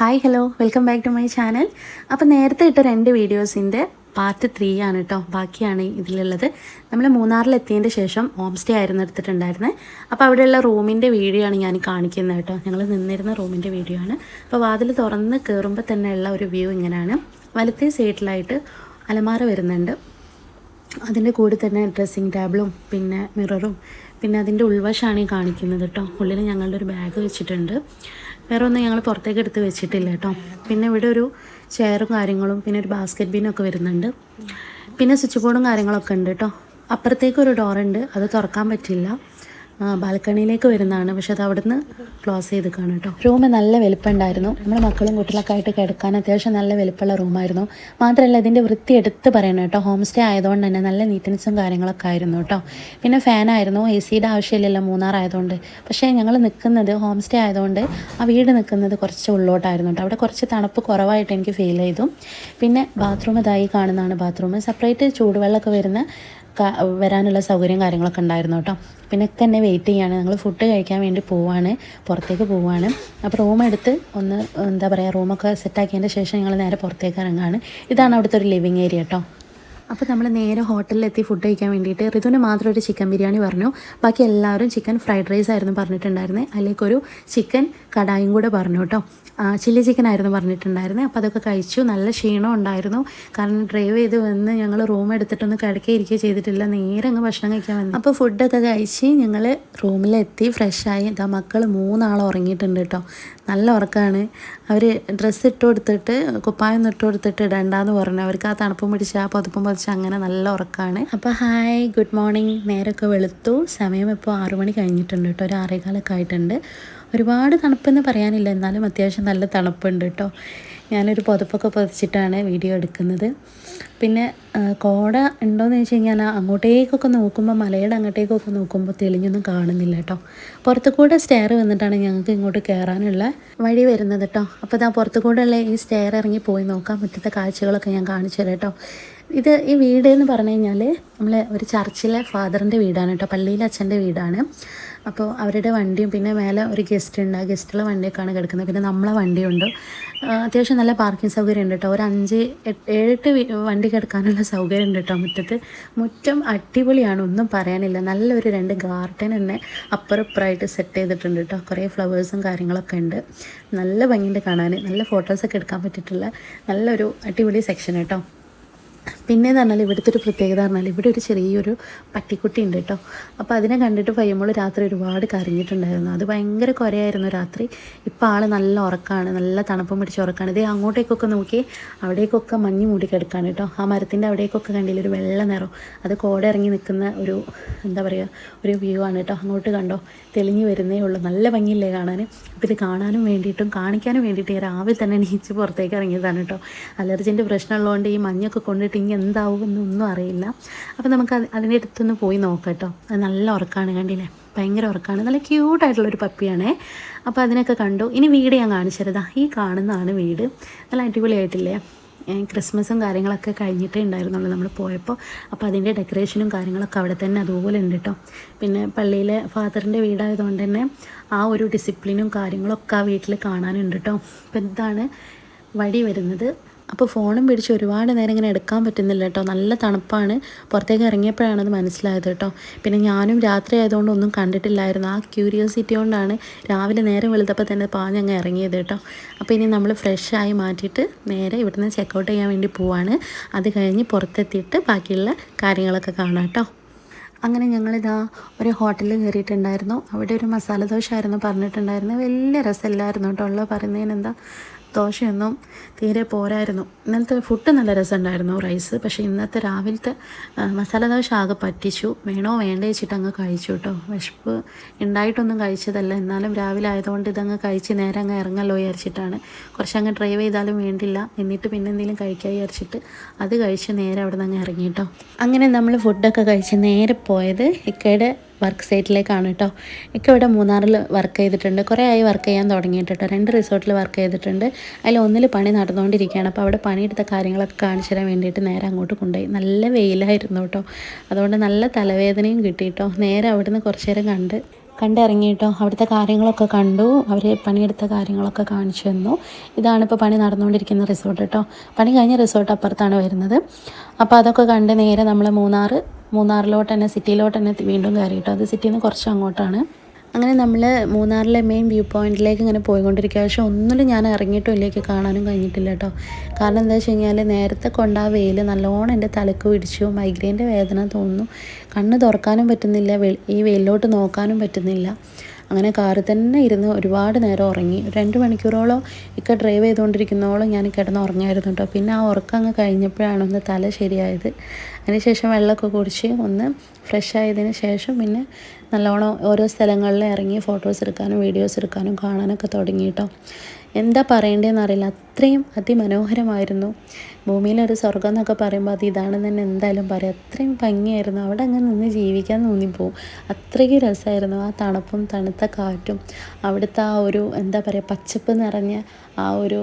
Hi hello welcome back to my channel. അപ്പോൾ നേരത്തെ ഇട്ട 2 വീഡിയോസിൻ്റെ പാർട്ട് 3 ആണ് കേട്ടോ, ബാക്കിയാണ് ഇതിലുള്ളത്. നമ്മൾ മൂന്നാറിലെത്തിയതിൻ്റെ ശേഷം ഹോം സ്റ്റേ ആയിരുന്നു എടുത്തിട്ടുണ്ടായിരുന്നത്. അപ്പോൾ അവിടെയുള്ള റൂമിൻ്റെ വീഡിയോ ആണ് ഞാൻ കാണിക്കുന്നത് കേട്ടോ. ഞങ്ങൾ നിന്നിരുന്ന റൂമിൻ്റെ വീഡിയോ ആണ്. അപ്പോൾ വാതിൽ തുറന്ന് കയറുമ്പോൾ തന്നെ ഉള്ള ഒരു വ്യൂ ഇങ്ങനെയാണ്. വലത്തേ സൈഡിലായിട്ട് അലമാര വരുന്നുണ്ട്. അതിൻ്റെ കൂടെ തന്നെ ഡ്രസ്സിങ് ടേബിളും പിന്നെ മിററും പിന്നെ അതിൻ്റെ ഉൾവശമാണ് ഈ കാണിക്കുന്നത് കേട്ടോ. ഉള്ളിൽ ഞങ്ങളുടെ ഒരു ബാഗ് വെച്ചിട്ടുണ്ട്. വേറെ ഒന്നും ഞങ്ങൾ പുറത്തേക്ക് എടുത്ത് വെച്ചിട്ടില്ല കേട്ടോ. പിന്നെ ഇവിടെ ഒരു ചെയറും കാര്യങ്ങളും പിന്നെ ഒരു ബാസ്ക്കറ്റ് ബീനൊക്കെ വരുന്നുണ്ട്. പിന്നെ സ്വിച്ച് ബോർഡും കാര്യങ്ങളൊക്കെ ഉണ്ട് കേട്ടോ. അപ്പുറത്തേക്കൊരു ഡോറുണ്ട്, അത് തുറക്കാൻ പറ്റില്ല. ബാൽക്കണിയിലേക്ക് വരുന്നതാണ്, പക്ഷെ അത് അവിടുന്ന് ക്ലോസ് ചെയ്ത് കാണും കേട്ടോ. റൂം നല്ല വലുപ്പമുണ്ടായിരുന്നു. നമ്മുടെ മക്കളും കുട്ടികളൊക്കെ ആയിട്ട് കിടക്കാൻ അത്യാവശ്യം നല്ല വലുപ്പമുള്ള റൂമായിരുന്നു. മാത്രമല്ല ഇതിൻ്റെ വൃത്തി എടുത്ത് പറയണം കേട്ടോ. ഹോം സ്റ്റേ ആയതുകൊണ്ട് തന്നെ നല്ല നീറ്റ്നെസ്സും കാര്യങ്ങളൊക്കെ ആയിരുന്നു കേട്ടോ. പിന്നെ ഫാനായിരുന്നു, എ സിയുടെ ആവശ്യമില്ലല്ലോ മൂന്നാറായതുകൊണ്ട്. പക്ഷേ ഞങ്ങൾ നിൽക്കുന്നത് ഹോം സ്റ്റേ ആയതുകൊണ്ട് ആ വീട് നിൽക്കുന്നത് കുറച്ച് ഉള്ളോട്ടായിരുന്നു കേട്ടോ. അവിടെ കുറച്ച് തണുപ്പ് കുറവായിട്ട് എനിക്ക് ഫീൽ ചെയ്തു. പിന്നെ ബാത്റൂം ഇതായി കാണുന്നതാണ് ബാത്റൂം. സെപ്പറേറ്റ് ചൂടുവെള്ളമൊക്കെ വരാനുള്ള സൗകര്യം കാര്യങ്ങളൊക്കെ ഉണ്ടായിരുന്നു കേട്ടോ. പിന്നെ ഒക്കെ എന്നെ വെയിറ്റ് ചെയ്യാണ്. ഞങ്ങൾ ഫുഡ് കഴിക്കാൻ വേണ്ടി പുറത്തേക്ക് പോവാണ്. അപ്പോൾ റൂം എടുത്ത് ഒന്ന് റൂമൊക്കെ സെറ്റാക്കിയതിൻ്റെ ശേഷം ഞങ്ങൾ നേരെ പുറത്തേക്ക് ഇറങ്ങാണ്. ഇതാണ് അവിടുത്തെ ഒരു ലിവിങ് ഏരിയ കേട്ടോ. അപ്പോൾ നമ്മൾ നേരെ ഹോട്ടലിലെത്തി ഫുഡ് കഴിക്കാൻ വേണ്ടിയിട്ട് ഋതുവിന് മാത്രം ഒരു ചിക്കൻ ബിരിയാണി പറഞ്ഞു. ബാക്കി എല്ലാവരും ചിക്കൻ ഫ്രൈഡ് റൈസ് ആയിരുന്നു പറഞ്ഞിട്ടുണ്ടായിരുന്നത്. അതിലേക്കൊരു ചിക്കൻ കടായും കൂടെ പറഞ്ഞു കേട്ടോ. ചില്ലി ചിക്കൻ ആയിരുന്നു പറഞ്ഞിട്ടുണ്ടായിരുന്നത്. അപ്പോൾ അതൊക്കെ കഴിച്ചു. നല്ല ക്ഷീണം ഉണ്ടായിരുന്നു, കാരണം ഡ്രൈവ് ചെയ്ത് വന്ന് ഞങ്ങൾ റൂം എടുത്തിട്ടൊന്ന് കിടക്കുകയിരിക്കുകയോ ചെയ്തിട്ടില്ല. നേരെ അങ്ങ് ഭക്ഷണം കഴിക്കാൻ വന്നു. അപ്പോൾ ഫുഡൊക്കെ കഴിച്ച് ഞങ്ങൾ റൂമിലെത്തി ഫ്രഷായി. ഇതാ മക്കൾ 3 ഉറങ്ങിയിട്ടുണ്ട് കേട്ടോ. നല്ല ഉറക്കമാണ്. അവർ ഡ്രസ്സ് ഇട്ട് കൊടുത്തിട്ട് കുപ്പായം ഇട്ട് കൊടുത്തിട്ട് ഇടണ്ടെന്ന് പറഞ്ഞു. അവർക്ക് ആ തണുപ്പും പിടിച്ച് ആ പുതപ്പും പൊതിച്ച് അങ്ങനെ നല്ല ഉറക്കമാണ്. അപ്പോൾ ഹായ്, ഗുഡ് മോർണിംഗ്. നേരമൊക്കെ വെളുത്തു. സമയം ഇപ്പോൾ 6 മണി കഴിഞ്ഞിട്ടുണ്ട് കേട്ടോ. ഒരു 6:15 ആയിട്ടുണ്ട്. ഒരുപാട് തണുപ്പെന്ന് പറയാനില്ല, എന്നാലും അത്യാവശ്യം നല്ല തണുപ്പുണ്ട് കേട്ടോ. ഞാനൊരു പുതപ്പൊക്കെ പൊതിച്ചിട്ടാണ് വീഡിയോ എടുക്കുന്നത്. പിന്നെ കോട ഉണ്ടോയെന്ന് ചോദിച്ചു കഴിഞ്ഞാൽ അങ്ങോട്ടേക്കൊക്കെ നോക്കുമ്പോൾ മലയുടെ അങ്ങോട്ടേക്കൊക്കെ നോക്കുമ്പോൾ തെളിഞ്ഞൊന്നും കാണുന്നില്ല കേട്ടോ. പുറത്തു കൂടെ സ്റ്റെയർ വന്നിട്ടാണ് ഞങ്ങൾക്ക് ഇങ്ങോട്ട് കയറാനുള്ള വഴി വരുന്നത് കേട്ടോ. അപ്പോൾ ഇതാ പുറത്തു കൂടെ ഉള്ള ഈ സ്റ്റെയർ ഇറങ്ങി പോയി നോക്കാൻ പറ്റുന്ന കാഴ്ചകളൊക്കെ ഞാൻ കാണിച്ചു തരാം കേട്ടോ. ഈ വീട് എന്ന് പറഞ്ഞു കഴിഞ്ഞാൽ നമ്മൾ ഒരു ചർച്ചിലെ ഫാദറിൻ്റെ വീടാണ് കേട്ടോ. പള്ളിയിലെ അച്ഛൻ്റെ വീടാണ്. അപ്പോൾ അവരുടെ വണ്ടിയും പിന്നെ മേലെ ഒരു ഗസ്റ്റ് ഉണ്ട്. ആ ഗസ്റ്റുള്ള വണ്ടിയൊക്കെയാണ് കിടക്കുന്നത്. പിന്നെ നമ്മളെ വണ്ടിയുണ്ട്. അത്യാവശ്യം നല്ല പാർക്കിംഗ് സൗകര്യം ഉണ്ട് കേട്ടോ. ഒരു 5-7 വണ്ടി കിടക്കാനുള്ള സൗകര്യം ഉണ്ട് കേട്ടോ മുറ്റത്ത്. മുറ്റം അടിപൊളിയാണ്, ഒന്നും പറയാനില്ല. നല്ലൊരു 2 ഗാർഡൻ തന്നെ അപ്പുറപ്പുറമായിട്ട് സെറ്റ് ചെയ്തിട്ടുണ്ട് കേട്ടോ. കുറേ ഫ്ലവേഴ്സും കാര്യങ്ങളൊക്കെ ഉണ്ട്. നല്ല ഭംഗിയുണ്ട് കാണാൻ. നല്ല ഫോട്ടോസൊക്കെ എടുക്കാൻ പറ്റിയിട്ടുള്ള നല്ലൊരു അടിപൊളി സെക്ഷൻ കേട്ടോ. പിന്നെ എന്ന് പറഞ്ഞാൽ ഇവിടുത്തെ ഒരു പ്രത്യേകത പറഞ്ഞാൽ ഇവിടെ ഒരു ചെറിയൊരു പട്ടിക്കുട്ടി ഉണ്ട് കേട്ടോ. അപ്പോൾ അതിനെ കണ്ടിട്ട് പയ്യുമ്പോൾ രാത്രി ഒരുപാട് കരഞ്ഞിട്ടുണ്ടായിരുന്നു. അത് ഭയങ്കര കുരയായിരുന്നു രാത്രി. ഇപ്പോൾ ആൾ നല്ല ഉറക്കമാണ്, നല്ല തണുപ്പും പിടിച്ച് ഉറക്കമാണ്. ഇതേ അങ്ങോട്ടേക്കൊക്കെ നോക്കി അവിടേക്കൊക്കെ മഞ്ഞ് മൂടി കിടക്കാണ് കേട്ടോ. ആ മരത്തിൻ്റെ അവിടേക്കൊക്കെ കണ്ടില്ല ഒരു വെള്ള നിറം, അത് കോട ഇറങ്ങി നിൽക്കുന്ന ഒരു ഒരു വ്യൂ ആണ് കേട്ടോ. അങ്ങോട്ട് കണ്ടോ, തെളിഞ്ഞ് വരുന്നേ ഉള്ളൂ. നല്ല ഭംഗിയില്ലേ കാണാൻ. അപ്പോൾ ഇത് കാണാനും വേണ്ടിയിട്ടും കാണിക്കാനും വേണ്ടിയിട്ട് രാവിലെ തന്നെ എണീച്ച് പുറത്തേക്ക് ഇറങ്ങിയതാണ് കേട്ടോ. അലർജിൻ്റെ പ്രശ്നമുള്ളതുകൊണ്ട് ഈ മഞ്ഞൊക്കെ കൊണ്ടിട്ട് ഇനി എന്താവുമെന്നൊന്നും അറിയില്ല. അപ്പോൾ നമുക്ക് അതിൻ്റെ അടുത്തൊന്ന് പോയി നോക്കാം കേട്ടോ. അത് നല്ല ഉറക്കമാണ്, കണ്ടില്ലേ, ഭയങ്കര ഉറക്കമാണ്. നല്ല ക്യൂട്ടായിട്ടുള്ളൊരു പപ്പിയാണേ. അപ്പോൾ അതിനൊക്കെ കണ്ടു. ഇനി വീട് ഞാൻ കാണിച്ചു തരാം. ഈ കാണുന്നതാണ് വീട്. നല്ല അടിപൊളിയായിട്ടില്ലേ. ക്രിസ്മസും കാര്യങ്ങളൊക്കെ കഴിഞ്ഞിട്ടേ ഉണ്ടായിരുന്നുള്ളൂ നമ്മൾ പോയപ്പോൾ. അപ്പോൾ അതിൻ്റെ ഡെക്കറേഷനും കാര്യങ്ങളൊക്കെ അവിടെ തന്നെ അതുപോലെ ഉണ്ട് കേട്ടോ. പിന്നെ പള്ളിയിലെ ഫാദറിൻ്റെ വീടായതുകൊണ്ട് തന്നെ ആ ഒരു ഡിസിപ്ലിനും കാര്യങ്ങളൊക്കെ ആ വീട്ടിൽ കാണാനുണ്ട് കേട്ടോ. അപ്പോൾ ഇതാണ് വഴി വരുന്നത്. അപ്പോൾ ഫോണും പിടിച്ച് ഒരുപാട് നേരം ഇങ്ങനെ എടുക്കാൻ പറ്റുന്നില്ല കേട്ടോ. നല്ല തണുപ്പാണ്. പുറത്തേക്ക് ഇറങ്ങിയപ്പോഴാണ് അത് മനസ്സിലായത് കേട്ടോ. പിന്നെ ഞാനും രാത്രി ആയതുകൊണ്ട് ഒന്നും കണ്ടിട്ടില്ലായിരുന്നു. ആ ക്യൂരിയോസിറ്റി കൊണ്ടാണ് രാവിലെ നേരം വെളുത്തപ്പോൾ തന്നെ പാഞ്ഞങ്ങ് ഇറങ്ങിയത് കേട്ടോ. അപ്പോൾ ഇനി നമ്മൾ ഫ്രഷായി മാറ്റിയിട്ട് നേരെ ഇവിടുന്ന് ചെക്കൗട്ട് ചെയ്യാൻ വേണ്ടി പോവാണ്. അത് കഴിഞ്ഞ് പുറത്തെത്തിയിട്ട് ബാക്കിയുള്ള കാര്യങ്ങളൊക്കെ കാണാം കേട്ടോ. അങ്ങനെ ഞങ്ങളിതാ ഒരു ഹോട്ടലിൽ കയറിയിട്ടുണ്ടായിരുന്നു. അവിടെ ഒരു മസാല ദോശ ആയിരുന്നു പറഞ്ഞിട്ടുണ്ടായിരുന്നത്. വലിയ രസമില്ലായിരുന്നു കേട്ടോ. ഉള്ളത് പറയുന്നതിനെന്താ, ദോശയൊന്നും തീരെ പോരായിരുന്നു. ഇന്നലത്തെ ഫുഡ് നല്ല രസമുണ്ടായിരുന്നു, റൈസ്. പക്ഷേ ഇന്നത്തെ രാവിലത്തെ മസാല ദോശ ആകെ പറ്റിച്ചു. വേണോ വേണ്ടേ വെച്ചിട്ട് അങ്ങ് കഴിച്ചു കേട്ടോ. വിശപ്പ് ഉണ്ടായിട്ടൊന്നും കഴിച്ചതല്ല, എന്നാലും രാവിലെ ആയതുകൊണ്ട് ഇതങ്ങ് കഴിച്ച് നേരെ അങ്ങ് ഇറങ്ങല്ലോ വിചാരിച്ചിട്ടാണ്. കുറച്ചങ്ങ് ഡ്രൈവ് ചെയ്താലും വേണ്ടില്ല, എന്നിട്ട് പിന്നെ എന്തെങ്കിലും കഴിക്കാൻ വിചാരിച്ചിട്ട് അത് കഴിച്ച് നേരെ അവിടെ നിന്ന് അങ്ങ് ഇറങ്ങി കേട്ടോ. അങ്ങനെ നമ്മൾ ഫുഡൊക്കെ കഴിച്ച് നേരെ പോയത് ഇക്കയുടെ വർക്ക് സൈറ്റിലേക്കാണ് കേട്ടോ. ഒക്കെ ഇവിടെ മൂന്നാറിൽ വർക്ക് ചെയ്തിട്ടുണ്ട്. കുറേ ആയി വർക്ക് ചെയ്യാൻ തുടങ്ങിയിട്ട് കേട്ടോ. 2 റിസോർട്ടിൽ വർക്ക് ചെയ്തിട്ടുണ്ട്. അതിൽ ഒന്നിൽ പണി നടന്നുകൊണ്ടിരിക്കുകയാണ്. അപ്പോൾ അവിടെ പണിയെടുത്ത കാര്യങ്ങളൊക്കെ കാണിച്ചു തരാൻ വേണ്ടിയിട്ട് നേരെ അങ്ങോട്ട് കൊണ്ടുപോയി. നല്ല വെയിലായിരുന്നു കേട്ടോ. അതുകൊണ്ട് നല്ല തലവേദനയും കിട്ടി കേട്ടോ. നേരെ അവിടെ നിന്ന് കുറച്ച് നേരം കണ്ട് കണ്ടിറങ്ങി കേട്ടോ. അവിടുത്തെ കാര്യങ്ങളൊക്കെ കണ്ടു, അവർ പണിയെടുത്ത കാര്യങ്ങളൊക്കെ കാണിച്ചു തന്നു. ഇതാണിപ്പോൾ പണി നടന്നുകൊണ്ടിരിക്കുന്ന റിസോർട്ട് കേട്ടോ. പണി കഴിഞ്ഞ റിസോർട്ട് അപ്പുറത്താണ് വരുന്നത്. അപ്പോൾ അതൊക്കെ കണ്ട് നേരെ നമ്മൾ മൂന്നാറിലോട്ട് തന്നെ, സിറ്റിയിലോട്ട് തന്നെ വീണ്ടും കയറി കേട്ടോ. അത് സിറ്റിയിൽ നിന്ന് കുറച്ച് അങ്ങോട്ടാണ്. അങ്ങനെ നമ്മൾ മൂന്നാറിലെ മെയിൻ വ്യൂ പോയിന്റിലേക്ക് ഇങ്ങനെ പോയിക്കൊണ്ടിരിക്കുക. പക്ഷേ ഒന്നിലും ഞാൻ ഇറങ്ങിയിട്ടും ഇല്ലേക്ക് കാണാനും കഴിഞ്ഞിട്ടില്ല കേട്ടോ. കാരണം എന്താ വെച്ച് കഴിഞ്ഞാൽ നേരത്തെ കൊണ്ട ആ വെയിൽ നല്ലോണം എൻ്റെ തലക്ക് പിടിച്ചു. മൈഗ്രെയിൻ്റെ വേദന തോന്നുന്നു. കണ്ണ് തുറക്കാനും പറ്റുന്നില്ല, ഈ വെയിലോട്ട് നോക്കാനും പറ്റുന്നില്ല. അങ്ങനെ കാറിൽ തന്നെ ഇരുന്ന് ഒരുപാട് നേരം ഉറങ്ങി. 2 മണിക്കൂറോളം ഡ്രൈവ് ചെയ്തുകൊണ്ടിരിക്കുന്നോളം ഞാൻ കിടന്ന് ഉറങ്ങായിരുന്നു കേട്ടോ. പിന്നെ ആ ഉറക്കം അങ്ങ് കഴിഞ്ഞപ്പോഴാണ് ഒന്ന് തല ശരിയായത്. അതിനുശേഷം വെള്ളമൊക്കെ കുടിച്ച് ഒന്ന് ഫ്രഷ് ആയതിന് ശേഷം പിന്നെ നല്ലോണം ഓരോ സ്ഥലങ്ങളിൽ ഇറങ്ങി ഫോട്ടോസ് എടുക്കാനും വീഡിയോസ് എടുക്കാനും കാണാനൊക്കെ തുടങ്ങി കേട്ടോ. എന്താ പറയേണ്ടതെന്ന് അറിയില്ല, അത്രയും അതിമനോഹരമായിരുന്നു. ഭൂമിയിലൊരു സ്വർഗം എന്നൊക്കെ പറയുമ്പോൾ അത് ഇതാണെന്ന് തന്നെ എന്തായാലും പറയാം. അത്രയും ഭംഗിയായിരുന്നു. അവിടെ അങ്ങ് നിന്ന് ജീവിക്കാൻ തോന്നിപ്പോവും. അത്രയ്ക്ക് രസമായിരുന്നു. ആ തണുപ്പും തണുത്ത കാറ്റും അവിടുത്തെ ആ ഒരു എന്താ പറയുക, പച്ചപ്പ് നിറഞ്ഞ ആ ഒരു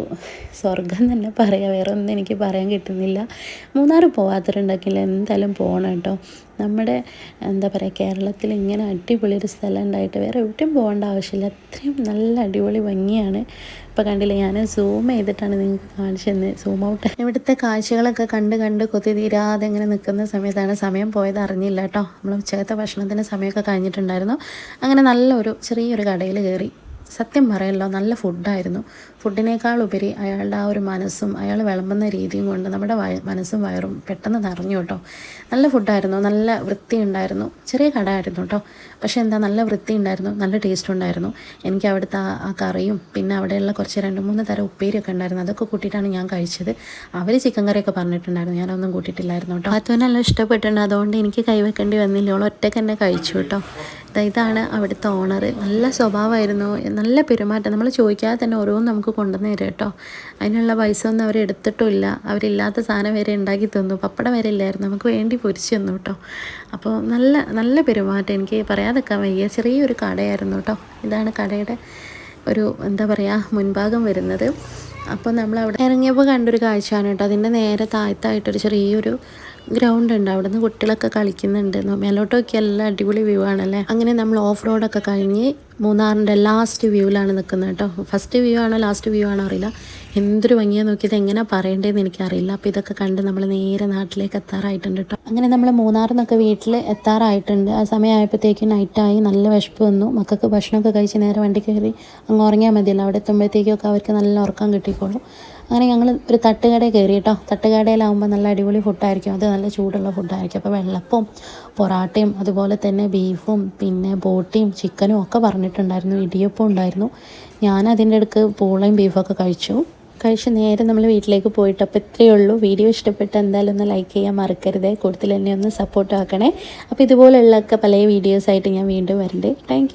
സ്വർഗം തന്നെ പറയാം. വേറെ ഒന്നും എനിക്ക് പറയാൻ കിട്ടുന്നില്ല. മൂന്നാർ പോകാത്തവരുണ്ടെങ്കിൽ എന്തായാലും പോകണം കേട്ടോ. നമ്മുടെ എന്താ പറയുക, കേരളത്തിൽ ഇങ്ങനെ അടിപൊളി ഒരു സ്ഥലം ഉണ്ടായിട്ട് വേറെ എവിടെയും പോകേണ്ട ആവശ്യമില്ല. അത്രയും നല്ല അടിപൊളി ഭംഗിയാണ്. ഇപ്പോൾ കണ്ടില്ലേ, ഞാൻ സൂം ചെയ്തിട്ടാണ് നിങ്ങൾക്ക് കാണിച്ചു തന്നത്. Zoom out. ഇവിടുത്തെ കാഴ്ചകളൊക്കെ കണ്ട് കൊതി തീരാതെ ഇങ്ങനെ നിൽക്കുന്ന സമയത്താണ് സമയം പോയത് അറിഞ്ഞില്ല കേട്ടോ. നമ്മൾ ഉച്ചക്കത്തെ ഭക്ഷണത്തിൻ്റെ സമയമൊക്കെ കഴിഞ്ഞിട്ടുണ്ടായിരുന്നു. അങ്ങനെ നല്ലൊരു ചെറിയൊരു കടയിൽ കയറി. സത്യം പറയല്ലോ, നല്ല ഫുഡായിരുന്നു. ഫുഡിനേക്കാളുപരി അയാളുടെ ആ ഒരു മനസ്സും അയാൾ വിളമ്പുന്ന രീതിയും കൊണ്ട് നമ്മുടെ മനസ്സും വയറും പെട്ടെന്ന് നിറഞ്ഞു കേട്ടോ. നല്ല ഫുഡായിരുന്നു, നല്ല വൃത്തി ഉണ്ടായിരുന്നു. ചെറിയ കട ആയിരുന്നു കേട്ടോ, പക്ഷേ എന്താ നല്ല വൃത്തി ഉണ്ടായിരുന്നു, നല്ല ടേസ്റ്റ് ഉണ്ടായിരുന്നു. എനിക്ക് അവിടുത്തെ ആ കറിയും പിന്നെ അവിടെയുള്ള കുറച്ച് 2-3 തരം ഉപ്പേരിയൊക്കെ ഉണ്ടായിരുന്നു. അതൊക്കെ കൂട്ടിയിട്ടാണ് ഞാൻ കഴിച്ചത്. അവർ ചിക്കൻ കറിയൊക്കെ പറഞ്ഞിട്ടുണ്ടായിരുന്നു, ഞാനൊന്നും കൂട്ടിയിട്ടില്ലായിരുന്നു കേട്ടോ. അത് നല്ല ഇഷ്ടപ്പെട്ടിട്ടുണ്ട്. അതുകൊണ്ട് എനിക്ക് കൈവെക്കേണ്ടി വന്നില്ല, ഓൾ ഒറ്റയ്ക്ക് തന്നെ കഴിച്ചു കേട്ടോ. ഇതാണ് അവിടുത്തെ ഓണർ. നല്ല സ്വഭാവമായിരുന്നു, നല്ല പെരുമാറ്റം. നമ്മൾ ചോദിക്കാതെ തന്നെ ഓരോന്നും നമുക്ക് കൊണ്ടുവന്ന് തരും കേട്ടോ. അതിനുള്ള പൈസ ഒന്നും അവർ എടുത്തിട്ടുമില്ല. അവരില്ലാത്ത സാധനം വരെ ഉണ്ടാക്കി തന്നു. പപ്പടം വരെ ഇല്ലായിരുന്നു, നമുക്ക് വേണ്ടി പൊരിച്ചു തന്നു കേട്ടോ. അപ്പോൾ നല്ല പെരുമാറ്റം, എനിക്ക് പറയാതെക്കാൻ വയ്യ. ചെറിയൊരു കടയായിരുന്നു കേട്ടോ. ഇതാണ് കടയുടെ ഒരു എന്താ പറയുക, മുൻഭാഗം വരുന്നത്. അപ്പോൾ നമ്മൾ അവിടെ ഇറങ്ങിയപ്പോൾ കണ്ടൊരു കാഴ്ചയാണ് കേട്ടോ. അതിൻ്റെ നേരെ താഴത്തായിട്ടൊരു ചെറിയൊരു ഗ്രൗണ്ട് ഉണ്ട്. അവിടെ നിന്ന് കുട്ടികളൊക്കെ കളിക്കുന്നുണ്ട്. മേലോട്ടൊക്കെ എല്ലാം അടിപൊളി വ്യൂ ആണല്ലേ. അങ്ങനെ നമ്മൾ ഓഫ് റോഡൊക്കെ കഴിഞ്ഞ് മൂന്നാറിൻ്റെ ലാസ്റ്റ് വ്യൂവിലാണ് നിൽക്കുന്നത് കേട്ടോ. ഫസ്റ്റ് വ്യൂ ആണോ ലാസ്റ്റ് വ്യൂ ആണോ അറിയില്ല. എന്തൊരു ഭംഗിയാണ് നോക്കിയത്, എങ്ങനെ പറയേണ്ടതെന്ന് എനിക്കറിയില്ല. അപ്പോൾ ഇതൊക്കെ കണ്ട് നമ്മൾ നേരെ നാട്ടിലേക്ക് എത്താറായിട്ടുണ്ട് കേട്ടോ. അങ്ങനെ നമ്മൾ മൂന്നാറിൽ നിന്നൊക്കെ വീട്ടിൽ എത്താറായിട്ടുണ്ട്. ആ സമയമായപ്പോഴത്തേക്കും നൈറ്റായി, നല്ല വിശപ്പ് വന്നു. മക്കൾക്ക് ഭക്ഷണമൊക്കെ കഴിച്ച് നേരെ വണ്ടി കയറി അങ്ങ് ഉറങ്ങിയാൽ മതിയല്ലോ. അവിടെ എത്തുമ്പോഴത്തേക്കൊക്കെ അവർക്ക് നല്ല ഉറക്കം കിട്ടിക്കോളും. അങ്ങനെ ഞങ്ങൾ ഒരു തട്ടുകടയിൽ കയറി കേട്ടോ. തട്ടുകടയിലാകുമ്പോൾ നല്ല അടിപൊളി ഫുഡായിരിക്കും, അത് നല്ല ചൂടുള്ള ഫുഡായിരിക്കും. അപ്പോൾ വെള്ളപ്പവും പൊറാട്ടയും അതുപോലെ തന്നെ ബീഫും പിന്നെ ബോട്ടിയും ചിക്കനും ഒക്കെ പറഞ്ഞിട്ടുണ്ടായിരുന്നു. ഇടിയപ്പം ഉണ്ടായിരുന്നു. ഞാൻ അതിൻ്റെ ഇടയ്ക്ക് പൂളയും ബീഫൊക്കെ കഴിച്ച് നേരെ നമ്മൾ വീട്ടിലേക്ക് പോയിട്ട്. അപ്പോൾ ഇത്രയേ ഉള്ളൂ. വീഡിയോ ഇഷ്ടപ്പെട്ട് എന്തായാലും ഒന്ന് ലൈക്ക് ചെയ്യാൻ മറക്കരുത്. കൂടുതൽ എന്നെ ഒന്ന് സപ്പോർട്ട് ആക്കണേ. അപ്പോൾ ഇതുപോലെയുള്ളൊക്കെ പല വീഡിയോസായിട്ട് ഞാൻ വീണ്ടും വരുന്നുണ്ട്. താങ്ക്